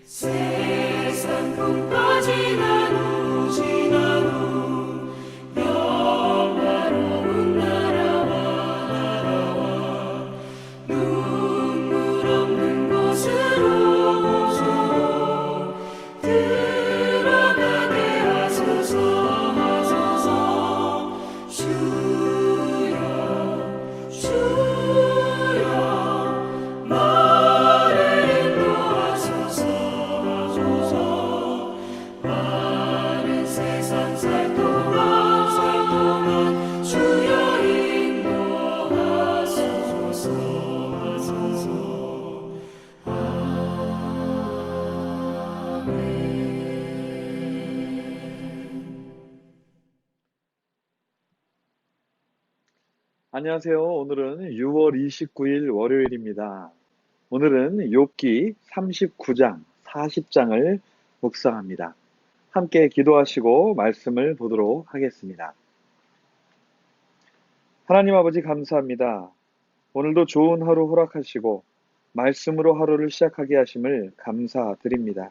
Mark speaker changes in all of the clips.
Speaker 1: 세상 풍파 지나도 영화로운 나라와 눈물 없는 곳으로 들어가게 하소서. 주여 나를 인도하소서. 많은 세상 살 동안 주여 인도하소서.
Speaker 2: 안녕하세요. 오늘은 6월 29일 월요일입니다. 오늘은 욥기 39장, 40장을 묵상합니다. 함께 기도하시고 말씀을 보도록 하겠습니다. 하나님 아버지 감사합니다. 오늘도 좋은 하루 허락하시고 말씀으로 하루를 시작하게 하심을 감사드립니다.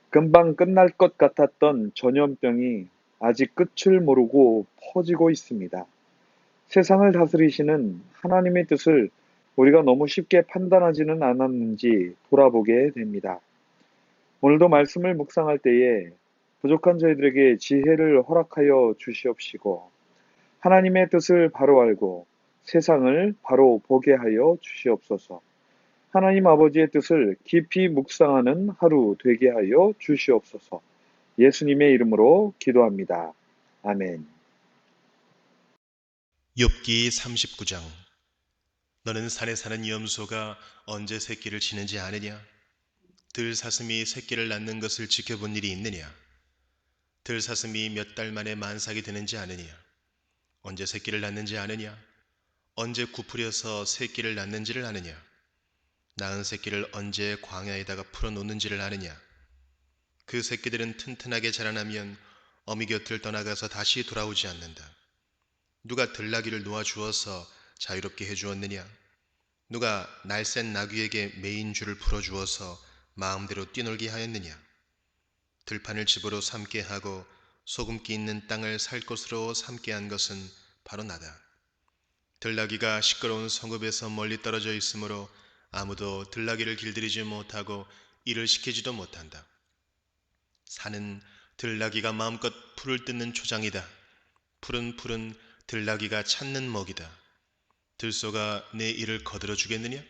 Speaker 2: 금방 끝날 것 같았던 전염병이 아직 끝을 모르고 퍼지고 있습니다. 세상을 다스리시는 하나님의 뜻을 우리가 너무 쉽게 판단하지는 않았는지 돌아보게 됩니다. 오늘도 말씀을 묵상할 때에 부족한 저희들에게 지혜를 허락하여 주시옵시고 하나님의 뜻을 바로 알고 세상을 바로 보게 하여 주시옵소서. 하나님 아버지의 뜻을 깊이 묵상하는 하루 되게 하여 주시옵소서. 예수님의 이름으로 기도합니다. 아멘.
Speaker 3: 욥기 39장. 너는 산에 사는 염소가 언제 새끼를 치는지 아느냐? 들사슴이 새끼를 낳는 것을 지켜본 일이 있느냐? 들사슴이 몇 달 만에 만삭이 되는지 아느냐? 언제 새끼를 낳는지 아느냐? 언제 굽으려서 새끼를 낳는지를 아느냐? 낳은 새끼를 언제 광야에다가 풀어놓는지를 아느냐? 그 새끼들은 튼튼하게 자라나면 어미 곁을 떠나가서 다시 돌아오지 않는다. 누가 들나귀를 놓아주어서 자유롭게 해주었느냐? 누가 날쌘 나귀에게 메인 줄을 풀어주어서 마음대로 뛰놀게 하였느냐? 들판을 집으로 삼게 하고 소금기 있는 땅을 살 곳으로 삼게 한 것은 바로 나다. 들나귀가 시끄러운 성읍에서 멀리 떨어져 있으므로 아무도 들나귀를 길들이지 못하고 일을 시키지도 못한다. 산은 들나귀가 마음껏 풀을 뜯는 초장이다. 풀은 들나귀가 찾는 먹이다. 들소가 내 이를 거들어 주겠느냐?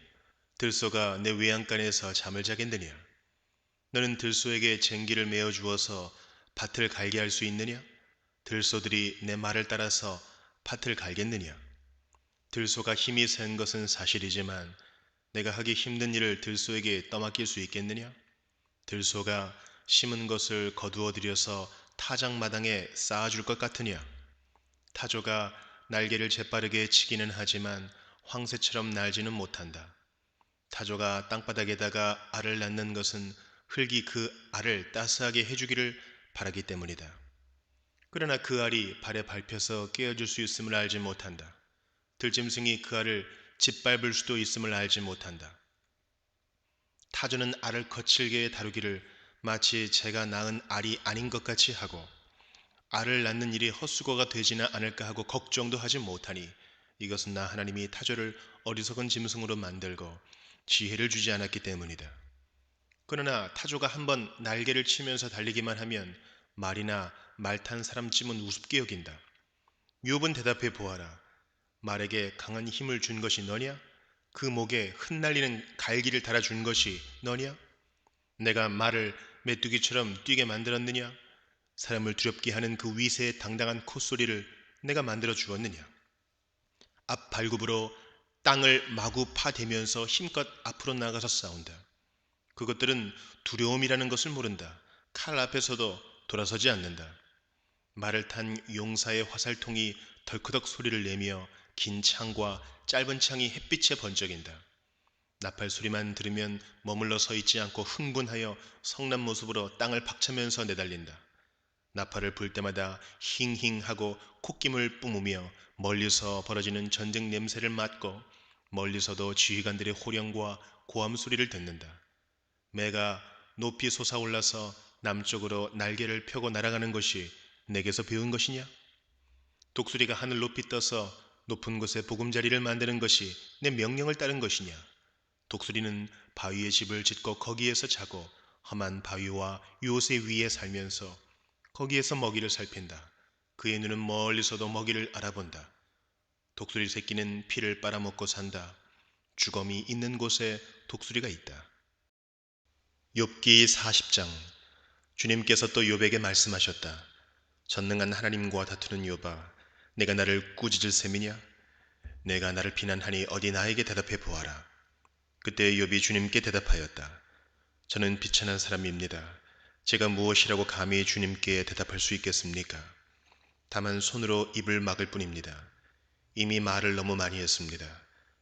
Speaker 3: 들소가 내 외양간에서 잠을 자겠느냐? 너는 들소에게 쟁기를 메어 주어서 밭을 갈게 할 수 있느냐? 들소들이 내 말을 따라서 밭을 갈겠느냐? 들소가 힘이 센 것은 사실이지만 내가 하기 힘든 일을 들소에게 떠맡길 수 있겠느냐? 들소가 심은 것을 거두어 들여서 타작마당에 쌓아줄 것 같으냐? 타조가 날개를 재빠르게 치기는 하지만 황새처럼 날지는 못한다. 타조가 땅바닥에다가 알을 낳는 것은 흙이 그 알을 따스하게 해주기를 바라기 때문이다. 그러나 그 알이 발에 밟혀서 깨어질 수 있음을 알지 못한다. 들짐승이 그 알을 짓밟을 수도 있음을 알지 못한다. 타조는 알을 거칠게 다루기를 마치 제가 낳은 알이 아닌 것 같이 하고 알을 낳는 일이 헛수고가 되지는 않을까 하고 걱정도 하지 못하니 이것은 나 하나님이 타조를 어리석은 짐승으로 만들고 지혜를 주지 않았기 때문이다. 그러나 타조가 한번 날개를 치면서 달리기만 하면 말이나 말 탄 사람쯤은 우습게 여긴다. 욥은 대답해 보아라. 말에게 강한 힘을 준 것이 너냐? 그 목에 흩날리는 갈기를 달아준 것이 너냐? 내가 말을 메뚜기처럼 뛰게 만들었느냐? 사람을 두렵게 하는 그 위세의 당당한 콧소리를 내가 만들어 주었느냐? 앞 발굽으로 땅을 마구 파대면서 힘껏 앞으로 나가서 싸운다. 그것들은 두려움이라는 것을 모른다. 칼 앞에서도 돌아서지 않는다. 말을 탄 용사의 화살통이 덜커덕 소리를 내며 긴 창과 짧은 창이 햇빛에 번쩍인다. 나팔 소리만 들으면 머물러 서 있지 않고 흥분하여 성난 모습으로 땅을 박차면서 내달린다. 나팔을 불 때마다 힝힝하고 콧김을 뿜으며 멀리서 벌어지는 전쟁 냄새를 맡고 멀리서도 지휘관들의 호령과 고함 소리를 듣는다. 매가 높이 솟아올라서 남쪽으로 날개를 펴고 날아가는 것이 내게서 배운 것이냐? 독수리가 하늘 높이 떠서 높은 곳에 보금자리를 만드는 것이 내 명령을 따른 것이냐? 독수리는 바위에 집을 짓고 거기에서 자고 험한 바위와 요새 위에 살면서 거기에서 먹이를 살핀다. 그의 눈은 멀리서도 먹이를 알아본다. 독수리 새끼는 피를 빨아먹고 산다. 주검이 있는 곳에 독수리가 있다. 욥기 40장. 주님께서 또 욥에게 말씀하셨다. 전능한 하나님과 다투는 욥아, 내가 나를 꾸짖을 셈이냐? 내가 나를 비난하니 어디 나에게 대답해 보아라. 그때 욥이 주님께 대답하였다. 저는 비천한 사람입니다. 제가 무엇이라고 감히 주님께 대답할 수 있겠습니까? 다만 손으로 입을 막을 뿐입니다. 이미 말을 너무 많이 했습니다.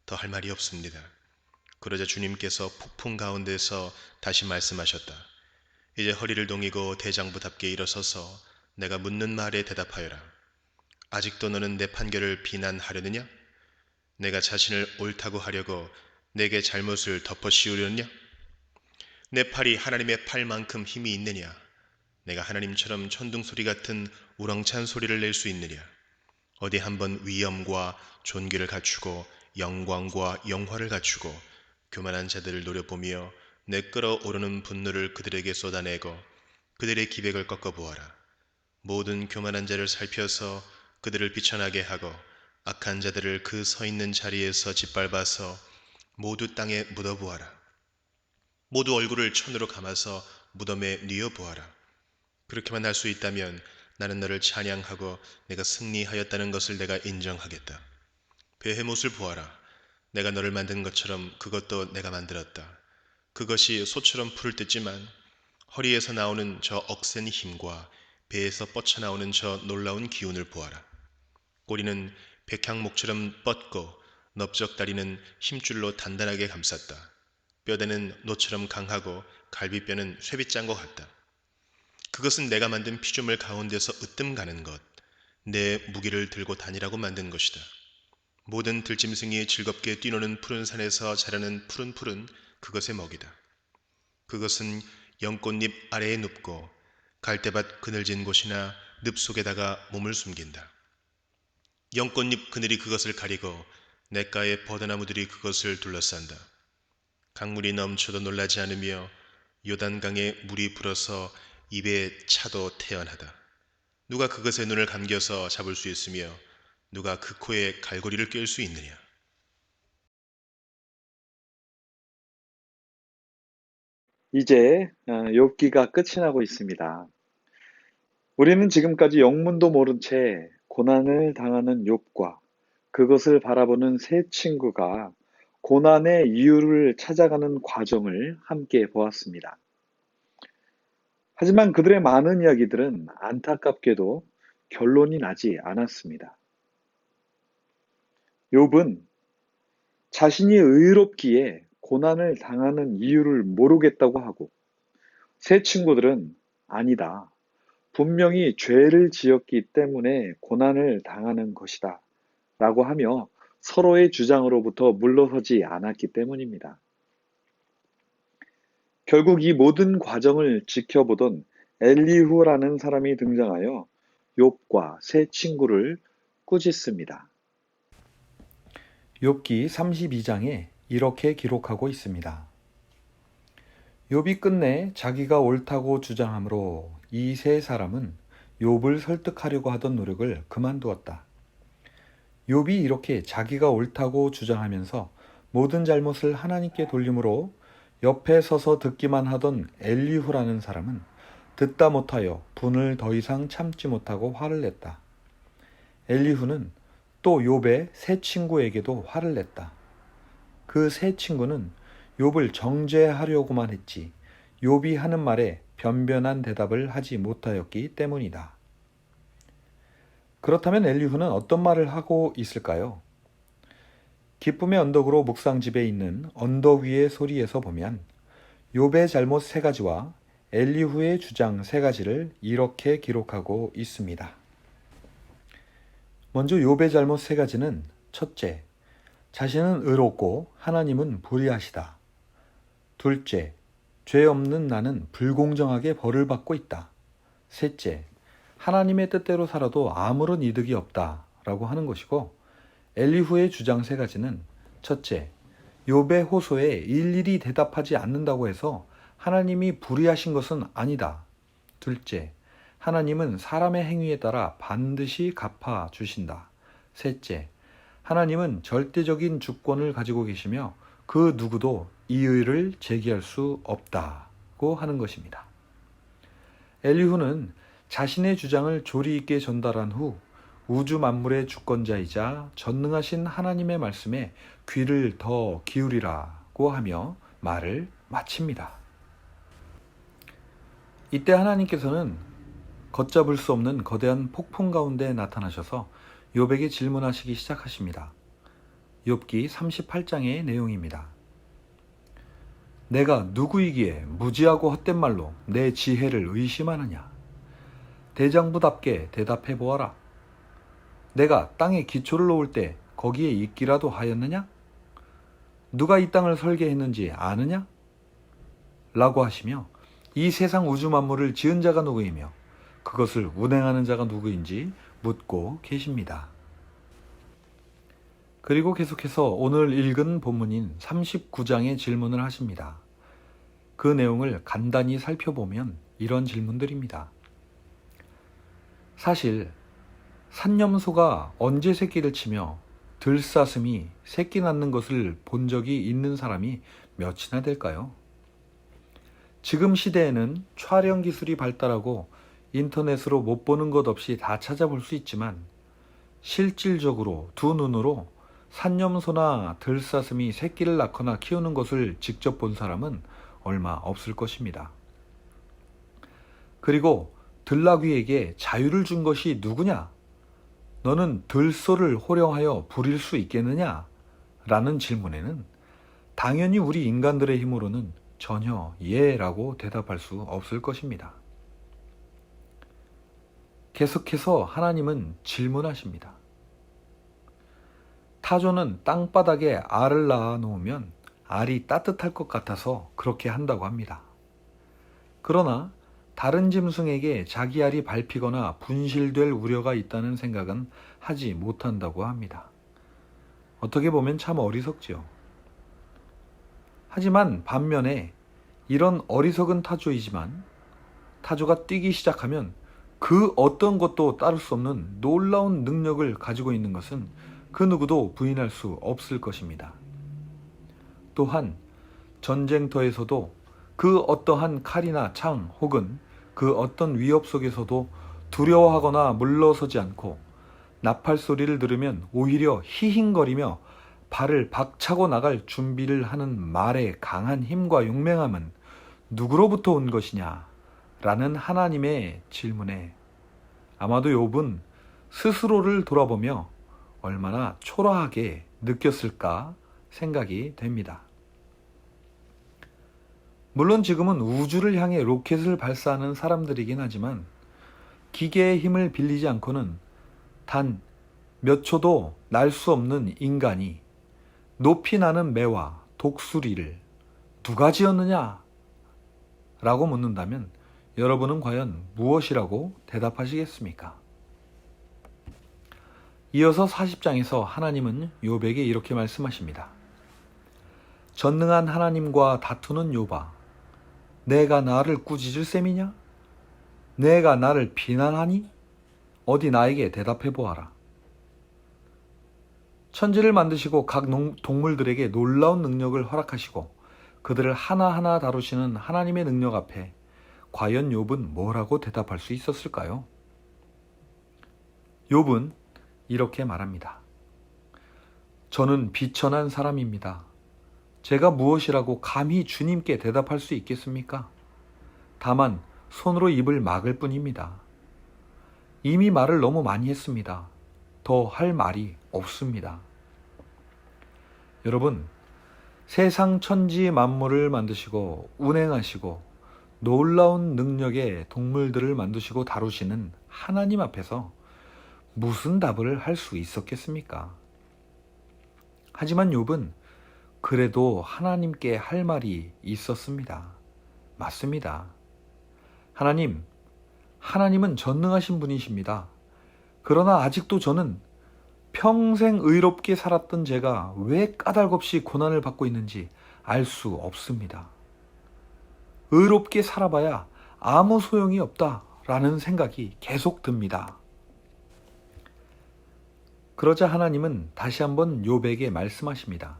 Speaker 3: 더 할 말이 없습니다. 그러자 주님께서 폭풍 가운데서 다시 말씀하셨다. 이제 허리를 동이고 대장부답게 일어서서 내가 묻는 말에 대답하여라. 아직도 너는 내 판결을 비난하려느냐? 내가 자신을 옳다고 하려고 내게 잘못을 덮어 씌우려느냐? 내 팔이 하나님의 팔만큼 힘이 있느냐? 내가 하나님처럼 천둥소리 같은 우렁찬 소리를 낼 수 있느냐? 어디 한번 위엄과 존귀를 갖추고 영광과 영화를 갖추고 교만한 자들을 노려보며 내 끓어오르는 분노를 그들에게 쏟아내고 그들의 기백을 꺾어보아라. 모든 교만한 자를 살펴서 그들을 비천하게 하고 악한 자들을 그 서 있는 자리에서 짓밟아서 모두 땅에 묻어보아라. 모두 얼굴을 천으로 감아서 무덤에 뉘어보아라. 그렇게만 할 수 있다면 나는 너를 찬양하고 내가 승리하였다는 것을 내가 인정하겠다. 베헤못을 보아라. 내가 너를 만든 것처럼 그것도 내가 만들었다. 그것이 소처럼 풀을 뜯지만 허리에서 나오는 저 억센 힘과 배에서 뻗쳐나오는 저 놀라운 기운을 보아라. 꼬리는 백향목처럼 뻗고 넓적다리는 힘줄로 단단하게 감쌌다. 뼈대는 노처럼 강하고 갈비뼈는 쇠빗장과 같다. 그것은 내가 만든 피조물 가운데서 으뜸 가는 것, 내 무기를 들고 다니라고 만든 것이다. 모든 들짐승이 즐겁게 뛰노는 푸른 산에서 자라는 푸른 풀은 그것의 먹이다. 그것은 연꽃잎 아래에 눕고 갈대밭 그늘진 곳이나 늪 속에다가 몸을 숨긴다. 연꽃잎 그늘이 그것을 가리고 냇가의 버드나무들이 그것을 둘러싼다. 강물이 넘쳐도 놀라지 않으며 요단강에 물이 불어서 입에 차도 태연하다. 누가 그것의 눈을 감겨서 잡을 수 있으며 누가 그 코에 갈고리를 꿰을 수 있느냐?
Speaker 2: 이제 욥기가 끝이 나고 있습니다. 우리는 지금까지 영문도 모른 채 고난을 당하는 욥과 그것을 바라보는 세 친구가 고난의 이유를 찾아가는 과정을 함께 보았습니다. 하지만 그들의 많은 이야기들은 안타깝게도 결론이 나지 않았습니다. 욥은 자신이 의롭기에 고난을 당하는 이유를 모르겠다고 하고 세 친구들은 아니다. 분명히 죄를 지었기 때문에 고난을 당하는 것이다 라고 하며 서로의 주장으로부터 물러서지 않았기 때문입니다. 결국 이 모든 과정을 지켜보던 엘리후라는 사람이 등장하여 욥과 세 친구를 꾸짖습니다.
Speaker 4: 욥기 32장에 이렇게 기록하고 있습니다. 욥이 끝내 자기가 옳다고 주장하므로 이 세 사람은 욥을 설득하려고 하던 노력을 그만두었다. 욥이 이렇게 자기가 옳다고 주장하면서 모든 잘못을 하나님께 돌림으로 옆에 서서 듣기만 하던 엘리후라는 사람은 듣다 못하여 분을 더 이상 참지 못하고 화를 냈다. 엘리후는 또 욥의 세 친구에게도 화를 냈다. 그 세 친구는 욥을 정죄하려고만 했지 욥이 하는 말에 변변한 대답을 하지 못하였기 때문이다. 그렇다면 엘리후는 어떤 말을 하고 있을까요? 기쁨의 언덕으로 묵상집에 있는 언덕 위의 소리에서 보면 욥의 잘못 세 가지와 엘리후의 주장 세 가지를 이렇게 기록하고 있습니다. 먼저 욥의 잘못 세 가지는 첫째, 자신은 의롭고 하나님은 불의하시다. 둘째, 죄 없는 나는 불공정하게 벌을 받고 있다. 셋째, 하나님의 뜻대로 살아도 아무런 이득이 없다 라고 하는 것이고, 엘리후의 주장 세 가지는 첫째, 욥의 호소에 일일이 대답하지 않는다고 해서 하나님이 불의하신 것은 아니다. 둘째, 하나님은 사람의 행위에 따라 반드시 갚아 주신다. 셋째, 하나님은 절대적인 주권을 가지고 계시며 그 누구도 이의를 제기할 수 없다고 하는 것입니다. 엘리후는 자신의 주장을 조리 있게 전달한 후 우주 만물의 주권자이자 전능하신 하나님의 말씀에 귀를 더 기울이라고 하며 말을 마칩니다. 이때 하나님께서는 걷잡을 수 없는 거대한 폭풍 가운데 나타나셔서 욥에게 질문하시기 시작하십니다. 욥기 38장의 내용입니다. 내가 누구이기에 무지하고 헛된 말로 내 지혜를 의심하느냐? 대장부답게 대답해 보아라. 내가 땅에 기초를 놓을 때 거기에 있기라도 하였느냐? 누가 이 땅을 설계했는지 아느냐? 라고 하시며 이 세상 우주 만물을 지은 자가 누구이며 그것을 운행하는 자가 누구인지 묻고 계십니다. 그리고 계속해서 오늘 읽은 본문인 39장의 질문을 하십니다. 그 내용을 간단히 살펴보면 이런 질문들입니다. 사실 산염소가 언제 새끼를 치며 들사슴이 새끼 낳는 것을 본 적이 있는 사람이 몇이나 될까요? 지금 시대에는 촬영 기술이 발달하고 인터넷으로 못 보는 것 없이 다 찾아볼 수 있지만 실질적으로 두 눈으로 산염소나 들사슴이 새끼를 낳거나 키우는 것을 직접 본 사람은 얼마 없을 것입니다. 그리고 들나귀에게 자유를 준 것이 누구냐? 너는 들소를 호령하여 부릴 수 있겠느냐? 라는 질문에는 당연히 우리 인간들의 힘으로는 전혀 예라고 대답할 수 없을 것입니다. 계속해서 하나님은 질문하십니다. 타조는 땅바닥에 알을 낳아 놓으면 알이 따뜻할 것 같아서 그렇게 한다고 합니다. 그러나 다른 짐승에게 자기 알이 밟히거나 분실될 우려가 있다는 생각은 하지 못한다고 합니다. 어떻게 보면 참 어리석지요. 하지만 반면에 이런 어리석은 타조이지만 타조가 뛰기 시작하면 그 어떤 것도 따를 수 없는 놀라운 능력을 가지고 있는 것은 그 누구도 부인할 수 없을 것입니다. 또한 전쟁터에서도 그 어떠한 칼이나 창 혹은 그 어떤 위협 속에서도 두려워하거나 물러서지 않고 나팔 소리를 들으면 오히려 히힝거리며 발을 박차고 나갈 준비를 하는 말의 강한 힘과 용맹함은 누구로부터 온 것이냐? 라는 하나님의 질문에 아마도 욥은 스스로를 돌아보며 얼마나 초라하게 느꼈을까 생각이 됩니다. 물론 지금은 우주를 향해 로켓을 발사하는 사람들이긴 하지만 기계의 힘을 빌리지 않고는 단 몇 초도 날 수 없는 인간이 높이 나는 매와 독수리를 누가 지었느냐? 라고 묻는다면 여러분은 과연 무엇이라고 대답하시겠습니까? 이어서 40장에서 하나님은 욥에게 이렇게 말씀하십니다. 전능한 하나님과 다투는 욥아, 내가 나를 꾸짖을 셈이냐? 내가 나를 비난하니? 어디 나에게 대답해 보아라. 천지를 만드시고 각 동물들에게 놀라운 능력을 허락하시고 그들을 하나하나 다루시는 하나님의 능력 앞에 과연 욥은 뭐라고 대답할 수 있었을까요? 욥은 이렇게 말합니다. 저는 비천한 사람입니다. 제가 무엇이라고 감히 주님께 대답할 수 있겠습니까? 다만 손으로 입을 막을 뿐입니다. 이미 말을 너무 많이 했습니다. 더 할 말이 없습니다. 여러분, 세상 천지 만물을 만드시고 운행하시고 놀라운 능력의 동물들을 만드시고 다루시는 하나님 앞에서 무슨 답을 할 수 있었겠습니까? 하지만 욥은 그래도 하나님께 할 말이 있었습니다. 맞습니다. 하나님은 전능하신 분이십니다. 그러나 아직도 저는 평생 의롭게 살았던 제가 왜 까닭없이 고난을 받고 있는지 알 수 없습니다. 의롭게 살아봐야 아무 소용이 없다라는 생각이 계속 듭니다. 그러자 하나님은 다시 한번 욥에게 말씀하십니다.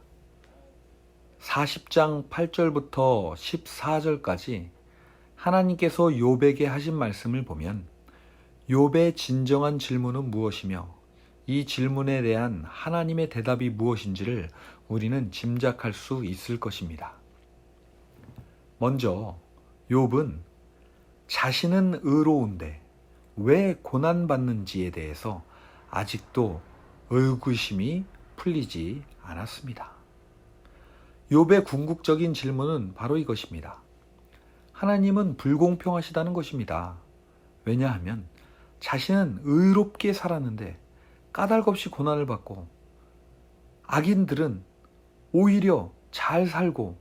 Speaker 4: 40장 8절부터 14절까지 하나님께서 욥에게 하신 말씀을 보면 욥의 진정한 질문은 무엇이며 이 질문에 대한 하나님의 대답이 무엇인지를 우리는 짐작할 수 있을 것입니다. 먼저 욥은 자신은 의로운데 왜 고난받는지에 대해서 아직도 의구심이 풀리지 않았습니다. 욥의 궁극적인 질문은 바로 이것입니다. 하나님은 불공평하시다는 것입니다. 왜냐하면 자신은 의롭게 살았는데 까닭없이 고난을 받고 악인들은 오히려 잘 살고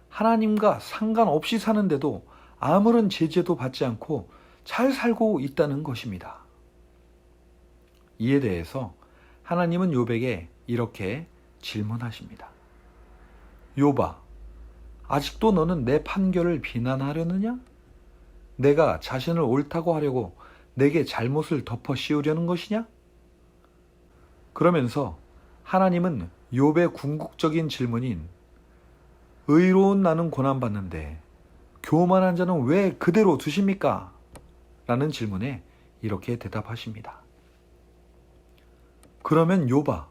Speaker 4: 하나님과 상관없이 사는데도 아무런 제재도 받지 않고 잘 살고 있다는 것입니다. 이에 대해서 하나님은 욥에게 이렇게 질문하십니다. 욥아, 아직도 너는 내 판결을 비난하려느냐? 내가 자신을 옳다고 하려고 내게 잘못을 덮어 씌우려는 것이냐? 그러면서 하나님은 욥의 궁극적인 질문인 의로운 나는 고난받는데 교만한 자는 왜 그대로 두십니까? 라는 질문에 이렇게 대답하십니다. 그러면 욥아,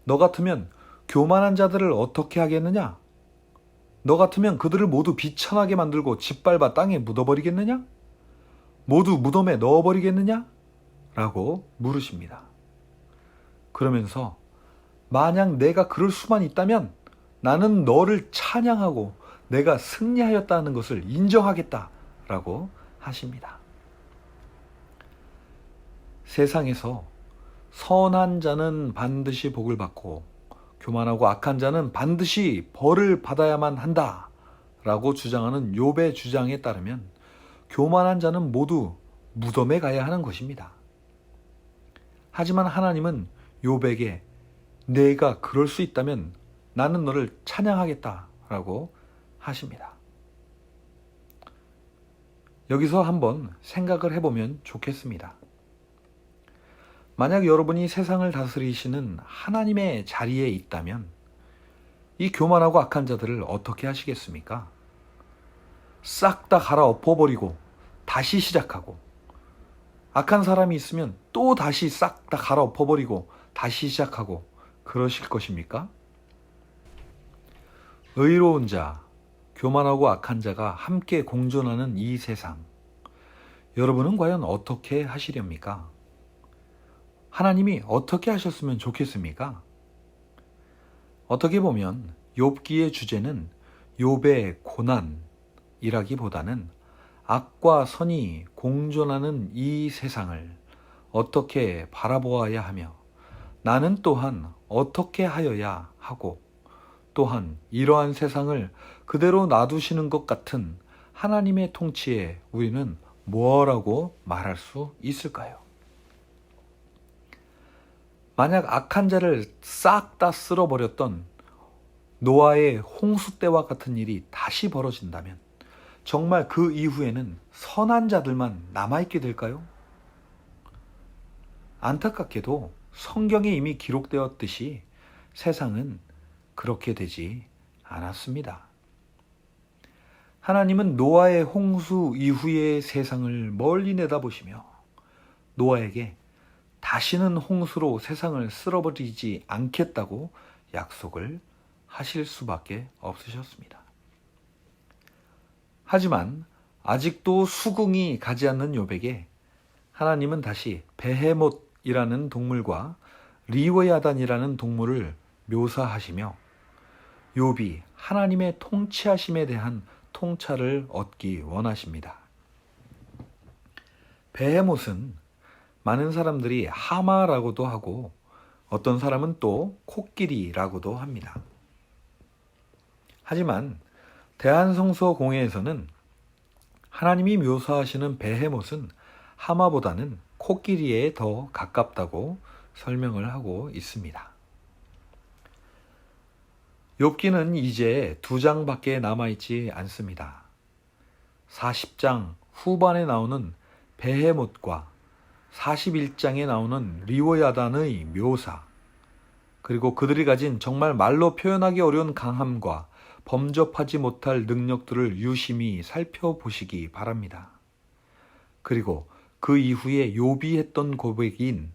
Speaker 4: 너 같으면 교만한 자들을 어떻게 하겠느냐? 너 같으면 그들을 모두 비천하게 만들고 짓밟아 땅에 묻어버리겠느냐? 모두 무덤에 넣어버리겠느냐? 라고 물으십니다. 그러면서 만약 내가 그럴 수만 있다면 나는 너를 찬양하고 내가 승리하였다는 것을 인정하겠다라고 하십니다. 세상에서 선한 자는 반드시 복을 받고 교만하고 악한 자는 반드시 벌을 받아야만 한다라고 주장하는 욥의 주장에 따르면 교만한 자는 모두 무덤에 가야 하는 것입니다. 하지만 하나님은 욥에게 내가 그럴 수 있다면 나는 너를 찬양하겠다라고 하십니다. 여기서 한번 생각을 해보면 좋겠습니다. 만약 여러분이 세상을 다스리시는 하나님의 자리에 있다면 이 교만하고 악한 자들을 어떻게 하시겠습니까? 싹 다 갈아엎어버리고 다시 시작하고, 악한 사람이 있으면 또 다시 싹 다 갈아엎어버리고 다시 시작하고 그러실 것입니까? 의로운 자, 교만하고 악한 자가 함께 공존하는 이 세상, 여러분은 과연 어떻게 하시렵니까? 하나님이 어떻게 하셨으면 좋겠습니까? 어떻게 보면 욥기의 주제는 욥의 고난이라기보다는 악과 선이 공존하는 이 세상을 어떻게 바라보아야 하며 나는 또한 어떻게 하여야 하고 또한 이러한 세상을 그대로 놔두시는 것 같은 하나님의 통치에 우리는 뭐라고 말할 수 있을까요? 만약 악한 자를 싹 다 쓸어버렸던 노아의 홍수 때와 같은 일이 다시 벌어진다면 정말 그 이후에는 선한 자들만 남아있게 될까요? 안타깝게도 성경에 이미 기록되었듯이 세상은 그렇게 되지 않았습니다. 하나님은 노아의 홍수 이후의 세상을 멀리 내다보시며 노아에게 다시는 홍수로 세상을 쓸어버리지 않겠다고 약속을 하실 수밖에 없으셨습니다. 하지만 아직도 수긍이 가지 않는 욥에게 하나님은 다시 베헤못이라는 동물과 리워야단이라는 동물을 묘사하시며 욥이 하나님의 통치하심에 대한 통찰을 얻기 원하십니다. 베헤못은 많은 사람들이 하마라고도 하고 어떤 사람은 또 코끼리라고도 합니다. 하지만 대한성서공회에서는 하나님이 묘사하시는 베헤못은 하마보다는 코끼리에 더 가깝다고 설명을 하고 있습니다. 욥기는 이제 2장밖에 남아있지 않습니다. 40장 후반에 나오는 베헤못과 41장에 나오는 리워야단의 묘사, 그리고 그들이 가진 정말 말로 표현하기 어려운 강함과 범접하지 못할 능력들을 유심히 살펴보시기 바랍니다. 그리고 그 이후에 욥이 했던 고백인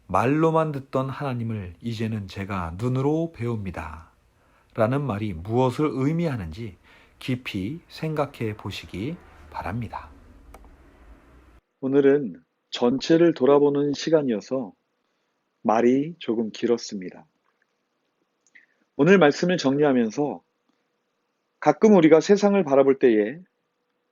Speaker 4: 말로만 듣던 하나님을 이제는 제가 눈으로 배웁니다 라는 말이 무엇을 의미하는지 깊이 생각해 보시기 바랍니다.
Speaker 2: 오늘은 전체를 돌아보는 시간이어서 말이 조금 길었습니다. 오늘 말씀을 정리하면서 가끔 우리가 세상을 바라볼 때에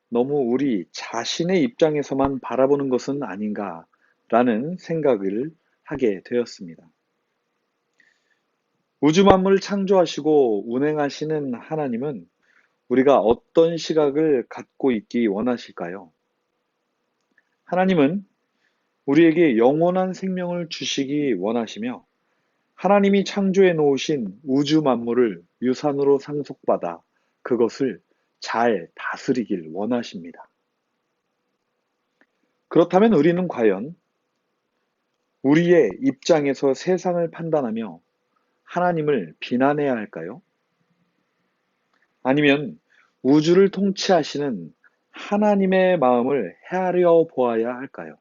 Speaker 2: 너무 우리 자신의 입장에서만 바라보는 것은 아닌가라는 생각을 하게 되었습니다. 우주 만물을 창조하시고 운행하시는 하나님은 우리가 어떤 시각을 갖고 있기 원하실까요? 하나님은 우리에게 영원한 생명을 주시기 원하시며 하나님이 창조해 놓으신 우주 만물을 유산으로 상속받아 그것을 잘 다스리길 원하십니다. 그렇다면 우리는 과연 우리의 입장에서 세상을 판단하며 하나님을 비난해야 할까요? 아니면 우주를 통치하시는 하나님의 마음을 헤아려 보아야 할까요?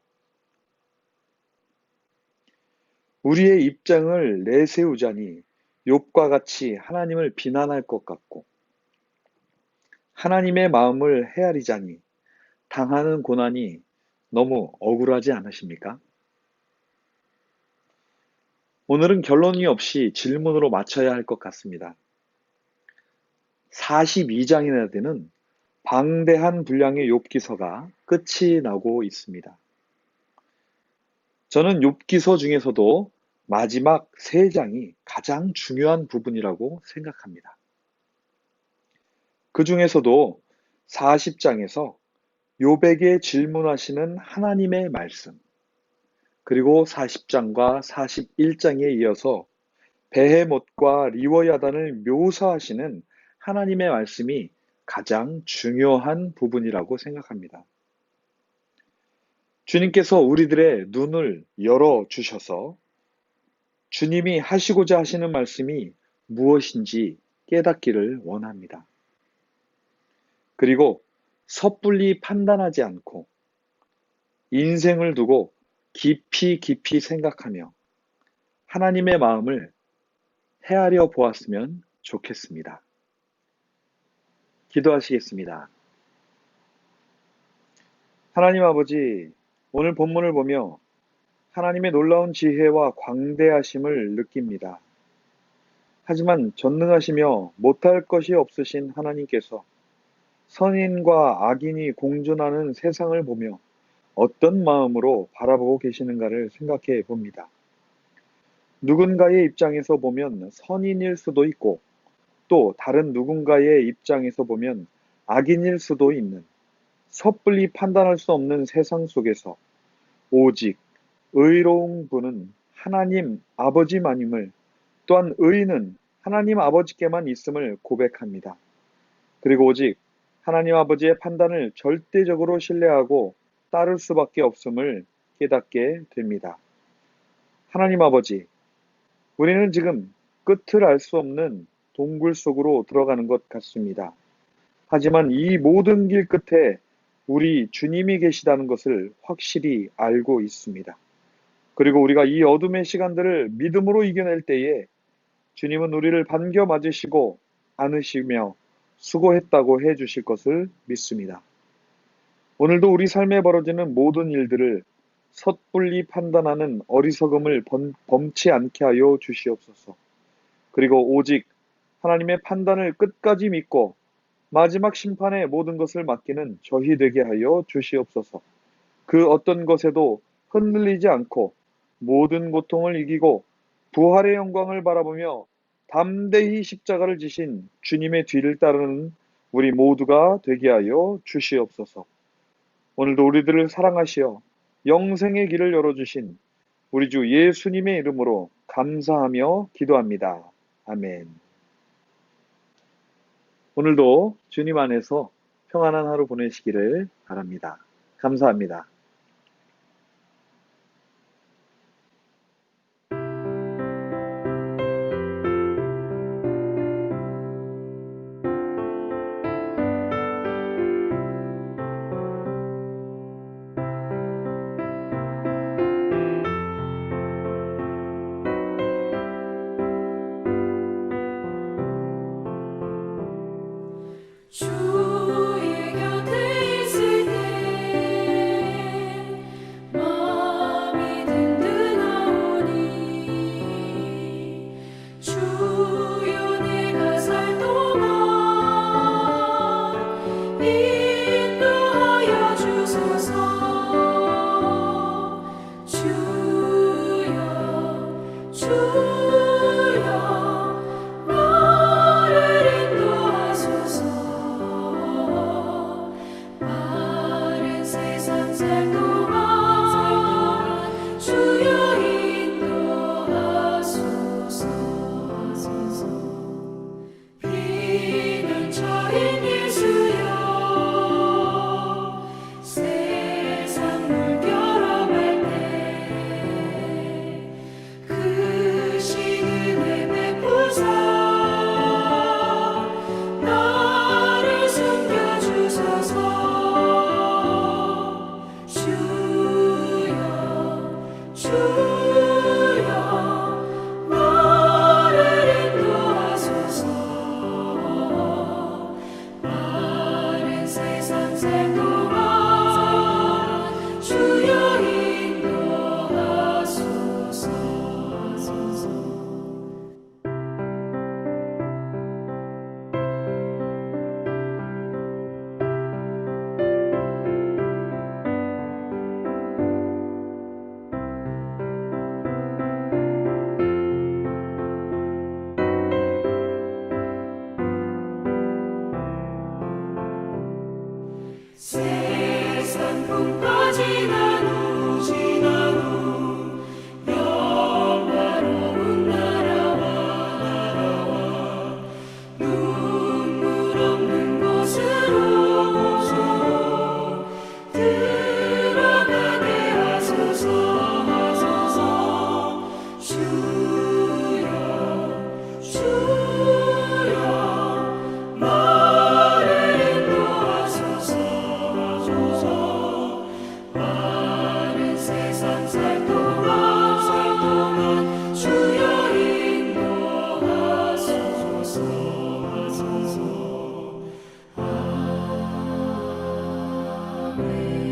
Speaker 2: 우리의 입장을 내세우자니 욥과 같이 하나님을 비난할 것 같고 하나님의 마음을 헤아리자니 당하는 고난이 너무 억울하지 않으십니까? 오늘은 결론이 없이 질문으로 마쳐야 할 것 같습니다. 42장이나 되는 방대한 분량의 욥기서가 끝이 나고 있습니다. 저는 욥기서 중에서도 마지막 3장이 가장 중요한 부분이라고 생각합니다. 그 중에서도 40장에서 욥에게 질문하시는 하나님의 말씀, 그리고 40장과 41장에 이어서 베헤못과 리워야단을 묘사하시는 하나님의 말씀이 가장 중요한 부분이라고 생각합니다. 주님께서 우리들의 눈을 열어주셔서 주님이 하시고자 하시는 말씀이 무엇인지 깨닫기를 원합니다. 그리고 섣불리 판단하지 않고 인생을 두고 깊이 생각하며 하나님의 마음을 헤아려 보았으면 좋겠습니다. 기도하시겠습니다. 하나님 아버지, 오늘 본문을 보며 하나님의 놀라운 지혜와 광대하심을 느낍니다. 하지만 전능하시며 못할 것이 없으신 하나님께서 선인과 악인이 공존하는 세상을 보며 어떤 마음으로 바라보고 계시는가를 생각해 봅니다. 누군가의 입장에서 보면 선인일 수도 있고 또 다른 누군가의 입장에서 보면 악인일 수도 있는 섣불리 판단할 수 없는 세상 속에서 오직 의로운 분은 하나님 아버지만임을, 또한 의는 하나님 아버지께만 있음을 고백합니다. 그리고 오직 하나님 아버지의 판단을 절대적으로 신뢰하고 따를 수밖에 없음을 깨닫게 됩니다. 하나님 아버지, 우리는 지금 끝을 알 수 없는 동굴 속으로 들어가는 것 같습니다. 하지만 이 모든 길 끝에 우리 주님이 계시다는 것을 확실히 알고 있습니다. 그리고 우리가 이 어둠의 시간들을 믿음으로 이겨낼 때에 주님은 우리를 반겨 맞으시고 안으시며 수고했다고 해 주실 것을 믿습니다. 오늘도 우리 삶에 벌어지는 모든 일들을 섣불리 판단하는 어리석음을 범치 않게 하여 주시옵소서. 그리고 오직 하나님의 판단을 끝까지 믿고 마지막 심판에 모든 것을 맡기는 저희 되게 하여 주시옵소서. 그 어떤 것에도 흔들리지 않고 모든 고통을 이기고 부활의 영광을 바라보며 담대히 십자가를 지신 주님의 뒤를 따르는 우리 모두가 되게 하여 주시옵소서. 오늘도 우리들을 사랑하시어 영생의 길을 열어주신 우리 주 예수님의 이름으로 감사하며 기도합니다. 아멘. 오늘도 주님 안에서 평안한 하루 보내시기를 바랍니다. 감사합니다.
Speaker 1: 주의 곁에 있을 때 마음이 든든하오니 주여 내가 살 동안 인도하여 주소서. 주여 나를 인도하소서. 마른 세상 살 동안 주여 인도하소서. 비난처인 예수여 세상 물결어갈 때 크신 은혜 베푸사 나를 숨겨주소서. 주여 나를 인도하소서. 마른 세상 살 동안 주여 인도하소서. 세상 풍파 지난 후 영화로운 나라와 눈물 없는 곳으로 들어가게 하소서. 주여 나를 인도하소서. 마른 세상 살 동안 주여 인도하소서. 아멘.